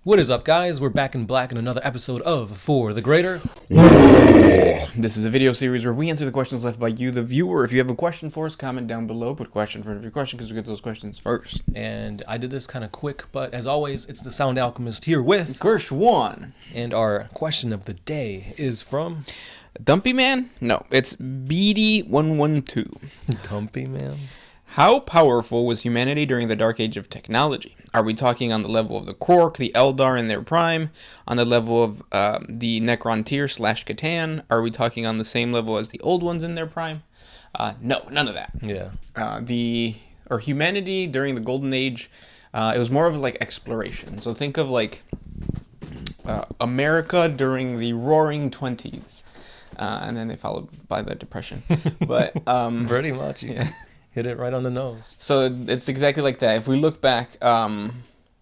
What is up, guys? We're back in black in another episode of For the Greater. This is a video series where we answer the questions left by you, the viewer. If you have a question for us, comment down below. Put question in front of your question because we get those questions first. And I did this kind of quick, but as always, it's the Sound Alchemist here with Gersh 1. And our question of the day is from Dumpy Man? No, it's BD112. Dumpy Man. How powerful was humanity during the Dark Age of technology? Are we talking on the level of the Quark, the Eldar in their prime? On the level of the Necrontyr / Catan? Are we talking on the same level as the old ones in their prime? No, none of that. Yeah. Humanity during the Golden Age, it was more of like exploration. So think of like America during the Roaring '20s, and then they followed by the Depression. But pretty much, yeah. Hit it right on the nose. So it's exactly like that. If we look back,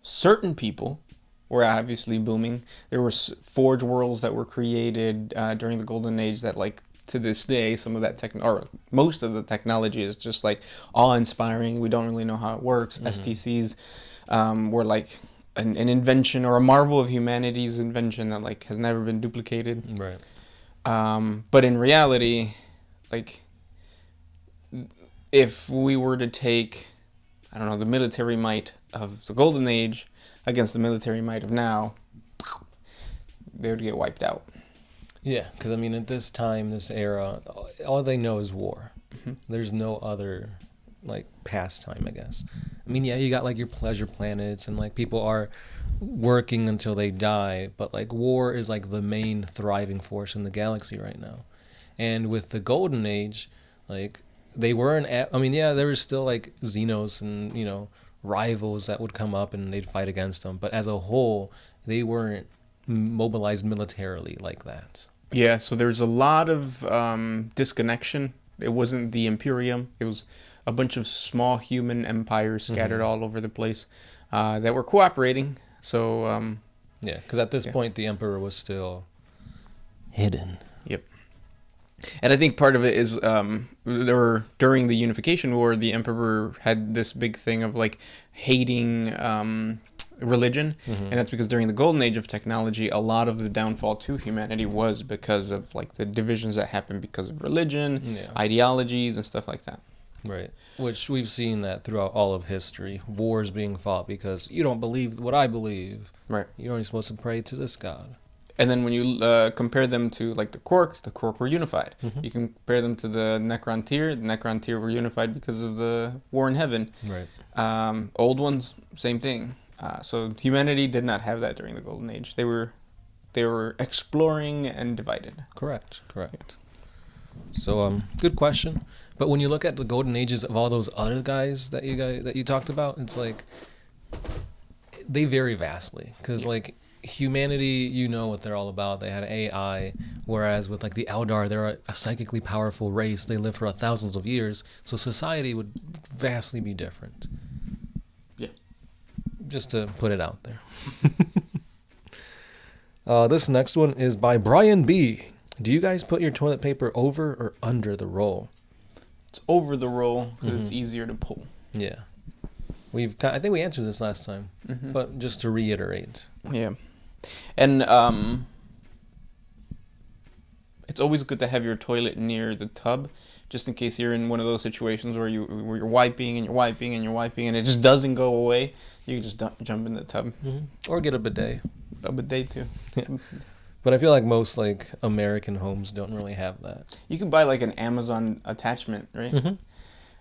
certain people were obviously booming. There were forge worlds that were created during the Golden Age that, like, to this day, some of that or most of the technology is just like awe-inspiring. We don't really know how it works. STCs were like an invention or a marvel of humanity's invention that like has never been duplicated. Right. But in reality, like, if we were to take, I don't know, the military might of the Golden Age against the military might of now, they would get wiped out. Yeah, because I mean, at this time, this era, all they know is war. There's no other, like, pastime, I guess. I mean, yeah, you got, like, your pleasure planets, and, like, people are working until they die, but, like, war is, like, the main thriving force in the galaxy right now. And with the Golden Age, like, they weren't, I mean, yeah, there was still, like, Xenos and, you know, rivals that would come up and they'd fight against them. But as a whole, they weren't mobilized militarily like that. Yeah, so there's a lot of disconnection. It wasn't the Imperium. It was a bunch of small human empires scattered all over the place that were cooperating. So, yeah, because at this point, the Emperor was still hidden. Yep. And I think part of it is during the Unification War, the Emperor had this big thing of like hating religion, and that's because during the Golden Age of technology, a lot of the downfall to humanity was because of like the divisions that happened because of religion, ideologies, and stuff like that. Right, which we've seen that throughout all of history. Wars being fought because you don't believe what I believe. Right. You're only supposed to pray to this god. And then when you compare them to, like, the Quark were unified. You compare them to the Necrontyr were unified because of the War in Heaven. Right. Old ones, same thing. So humanity did not have that during the Golden Age. They were exploring and divided. Correct. So, good question. But when you look at the Golden Ages of all those other guys that you talked about, it's like they vary vastly. Because, like, humanity, you know what they're all about. They had AI, whereas with like the Eldar, they're a psychically powerful race. They live for thousands of years, so society would vastly be different. Yeah, just to put it out there. This next one is by Brian B. Do you guys put your toilet paper over or under the roll? It's over the roll because it's easier to pull. Yeah, I think we answered this last time, but just to reiterate. Yeah. And it's always good to have your toilet near the tub, just in case you're in one of those situations where you're wiping and you're wiping and you're wiping and it just doesn't go away. You can just jump in the tub. Or get a bidet. A bidet too. Yeah. But I feel like most like American homes don't really have that. You can buy like an Amazon attachment, right?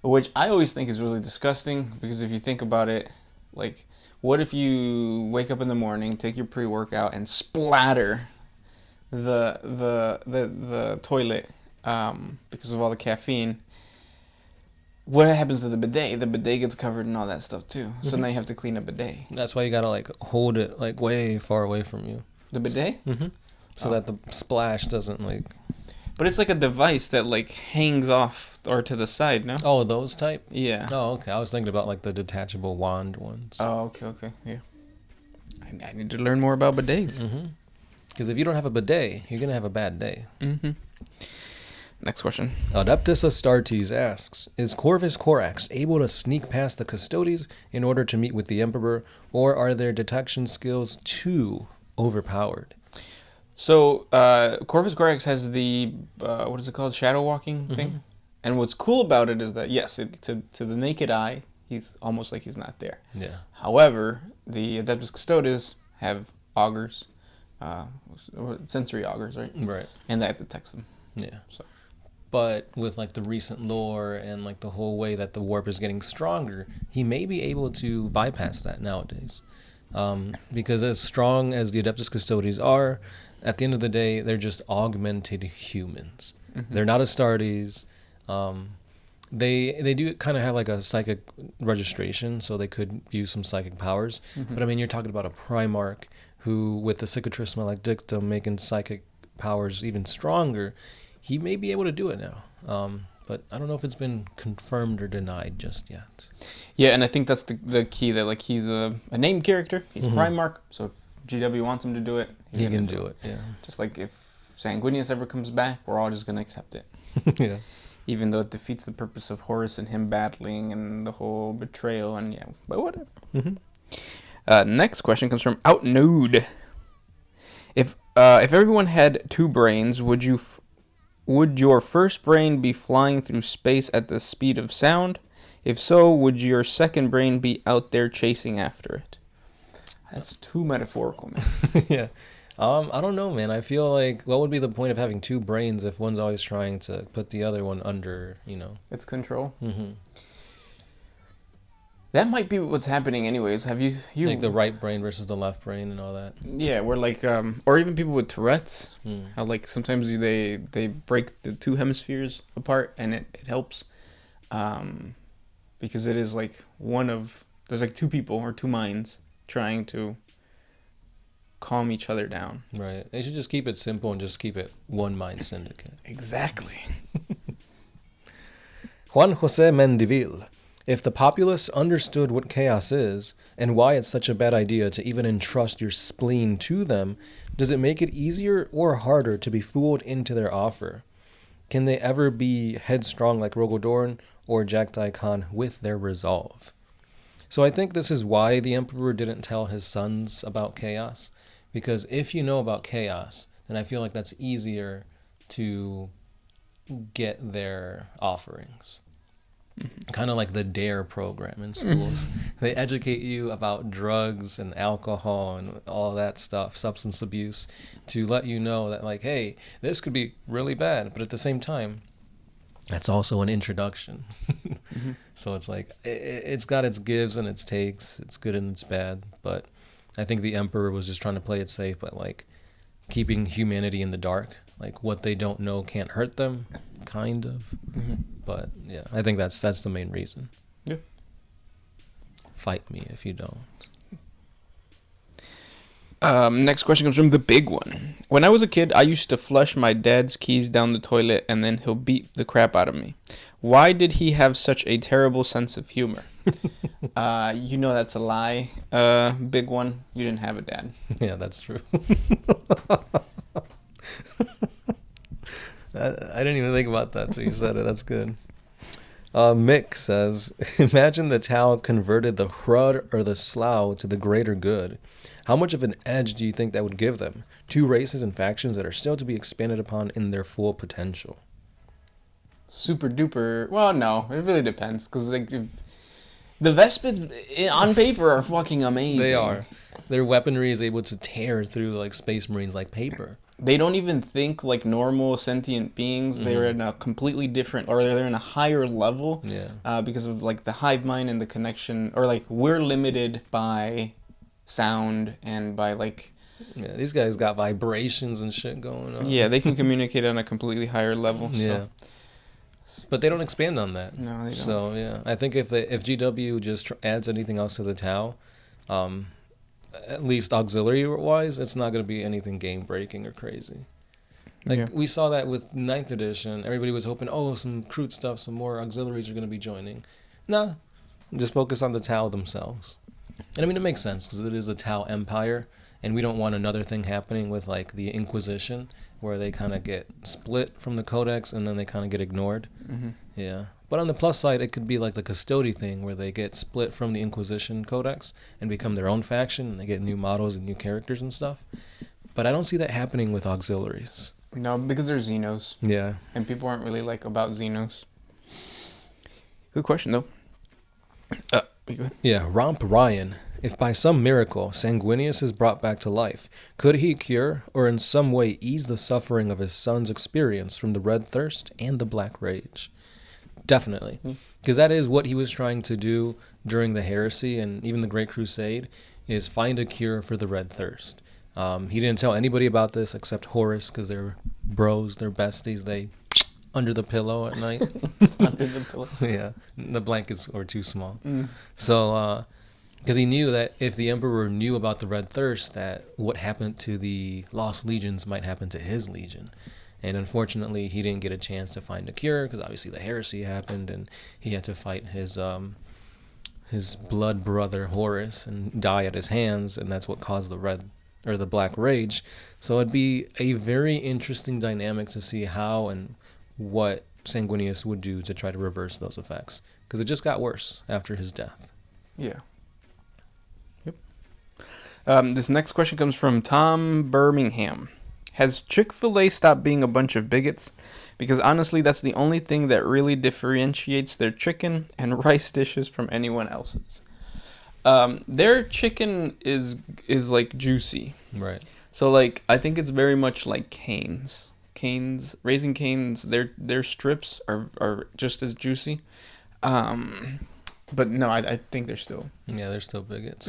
Which I always think is really disgusting because if you think about it, like, what if you wake up in the morning, take your pre-workout, and splatter the toilet because of all the caffeine? What happens to the bidet? The bidet gets covered in all that stuff too. So now you have to clean a bidet. That's why you gotta like hold it like way far away from you. The bidet? So that the splash doesn't like. But it's like a device that like hangs off or to the side, no? Oh, those type? Yeah. Oh, okay. I was thinking about like the detachable wand ones. Oh, okay, yeah. I need to learn more about bidets. Because if you don't have a bidet, you're gonna have a bad day. Next question. Adeptus Astartes asks, is Corvus Corax able to sneak past the Custodes in order to meet with the Emperor, or are their detection skills too overpowered? So, Corvus Corax has the, what is it called, shadow walking thing? And what's cool about it is that, yes, to the naked eye, he's almost like he's not there. Yeah. However, the Adeptus Custodes have augurs, sensory augurs, right? Right. And that detects them. Yeah. So. But with like the recent lore and like the whole way that the warp is getting stronger, he may be able to bypass that nowadays. Because as strong as the Adeptus Custodes are, at the end of the day, they're just augmented humans. They're not Astartes. They do kind of have like a psychic registration, so they could use some psychic powers. But I mean, you're talking about a Primarch who, with the Cicatrice Maledictum making psychic powers even stronger, he may be able to do it now. But I don't know if it's been confirmed or denied just yet. Yeah, and I think that's the key, that like he's a named character. He's a Primarch, so if GW wants him to do it, he can do it. Yeah. Just like if Sanguinius ever comes back, we're all just going to accept it. Yeah. Even though it defeats the purpose of Horus and him battling and the whole betrayal, and yeah, but whatever. Next question comes from Outnode. If everyone had 2 brains, would your first brain be flying through space at the speed of sound? If so, would your second brain be out there chasing after it? That's too metaphorical, man. Yeah. I don't know, man. I feel like, what would be the point of having 2 brains if one's always trying to put the other one under, Its control? That might be what's happening anyways. Have you... Like the right brain versus the left brain and all that? Yeah, where like... or even people with Tourette's. How like sometimes they break the 2 hemispheres apart and it helps. Because it is like there's like 2 people or 2 minds trying to calm each other down. Right. They should just keep it simple and just keep it one mind syndicate. Exactly. Juan Jose Mendivil. If the populace understood what chaos is and why it's such a bad idea to even entrust your spleen to them, does it make it easier or harder to be fooled into their offer? Can they ever be headstrong like Rogodorn or Jagdai Khan with their resolve? So I think this is why the Emperor didn't tell his sons about chaos. Because if you know about chaos, then I feel like that's easier to get their offerings. Kind of like the DARE program in schools. They educate you about drugs and alcohol and all that stuff, substance abuse, to let you know that, like, hey, this could be really bad. But at the same time, that's also an introduction. So it's like, it's got its gives and its takes. It's good and it's bad. But I think the Emperor was just trying to play it safe, but like keeping humanity in the dark. Like what they don't know can't hurt them, kind of. But yeah, I think that's the main reason. Yeah. Fight me if you don't. Next question comes from the big one. When I was a kid, I used to flush my dad's keys down the toilet and then he'll beat the crap out of me. Why did he have such a terrible sense of humor? That's a lie. Big one. You didn't have a dad. Yeah, that's true. I didn't even think about that till you said it. That's good. Mick says, imagine the Tau converted the Hrud or the Slough to the greater good. How much of an edge do you think that would give them? 2 races and factions that are still to be expanded upon in their full potential. Super duper. Well, no, it really depends. Because like, the Vespids on paper are fucking amazing. They are. Their weaponry is able to tear through like Space Marines like paper. They don't even think like normal sentient beings. They're in a completely different, or they're in a higher level. Yeah. Because of like the hive mind and the connection, or like we're limited by sound and by like. Yeah, these guys got vibrations and shit going on. Yeah, they can communicate on a completely higher level. Yeah. So. But they don't expand on that. No, they don't. So yeah, I think if GW just adds anything else to the Tau, at least auxiliary-wise, it's not going to be anything game-breaking or crazy. Like, we saw that with 9th edition. Everybody was hoping, some crude stuff, some more auxiliaries are going to be joining. Nah, just focus on the Tau themselves. And I mean, it makes sense, because it is a Tau empire, and we don't want another thing happening with like the Inquisition, where they kind of get split from the Codex and then they kind of get ignored. Mm-hmm. Yeah. But on the plus side, it could be like the Custodi thing, where they get split from the Inquisition Codex and become their own faction, and they get new models and new characters and stuff. But I don't see that happening with auxiliaries. No, because they're Xenos. Yeah. And people aren't really like about Xenos. Good question though. You good? Yeah, Romp Ryan. If by some miracle Sanguinius is brought back to life, could he cure or in some way ease the suffering of his son's experience from the Red Thirst and the Black Rage? Definitely. Because that is what he was trying to do during the Heresy and even the Great Crusade, is find a cure for the Red Thirst. He didn't tell anybody about this except Horus, because they're bros, they're besties, they under the pillow at night. Under the pillow. Yeah, the blankets were too small. So, because he knew that if the Emperor knew about the Red Thirst, that what happened to the Lost Legions might happen to his legion. And unfortunately, he didn't get a chance to find a cure, because obviously the heresy happened, and he had to fight his blood brother Horus and die at his hands, and that's what caused the Black Rage. So it'd be a very interesting dynamic to see how and what Sanguinius would do to try to reverse those effects, because it just got worse after his death. Yeah. Yep. This next question comes from Tom Birmingham. Has Chick-fil-A stopped being a bunch of bigots? Because honestly, that's the only thing that really differentiates their chicken and rice dishes from anyone else's. Their chicken is like juicy. Right. So like I think it's very much like Cane's. Raising Cane's, their strips are just as juicy. But no, I think they're still. Yeah, they're still bigots.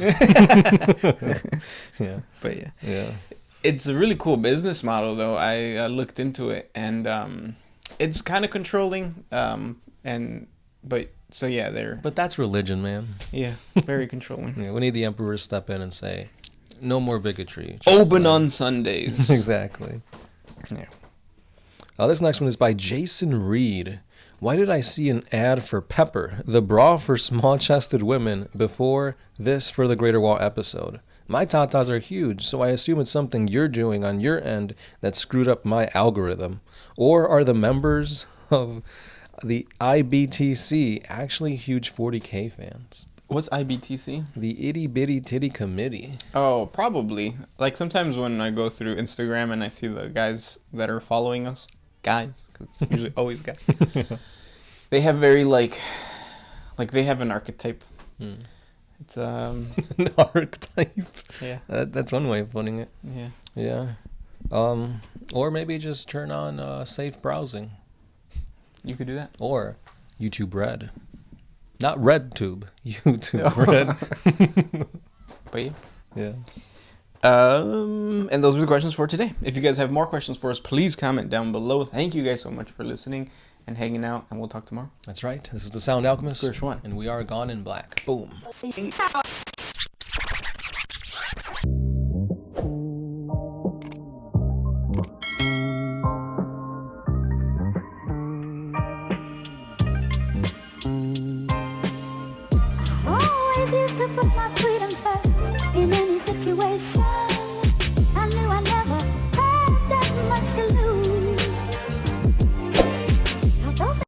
Yeah. But yeah. Yeah. It's a really cool business model, though. I looked into it, and it's kind of controlling. But that's religion, man. Yeah, very controlling. Yeah, we need the Emperor to step in and say, no more bigotry. Open on Sundays. Exactly. Yeah. This next one is by Jason Reed. Why did I see an ad for Pepper, the bra for small-chested women, before this for the Greater Wall episode? My tatas are huge, so I assume it's something you're doing on your end that screwed up my algorithm. Or are the members of the IBTC actually huge 40K fans? What's IBTC? The Itty Bitty Titty Committee. Oh, probably. Like sometimes when I go through Instagram and I see the guys that are following us, because it's usually always guys, they have very like they have an archetype. It's an archetype. Yeah. That's one way of putting it. Yeah. Yeah. Or maybe just turn on safe browsing. You could do that. Or YouTube Red. Not RedTube. YouTube Red. But yeah. Yeah. And those are the questions for today. If you guys have more questions for us, please comment down below. Thank you guys so much for listening and hanging out, and we'll talk tomorrow. That's right. This is the Sound Alchemist. First one. And we are gone in black. Boom. Oh, if you took my freedom first.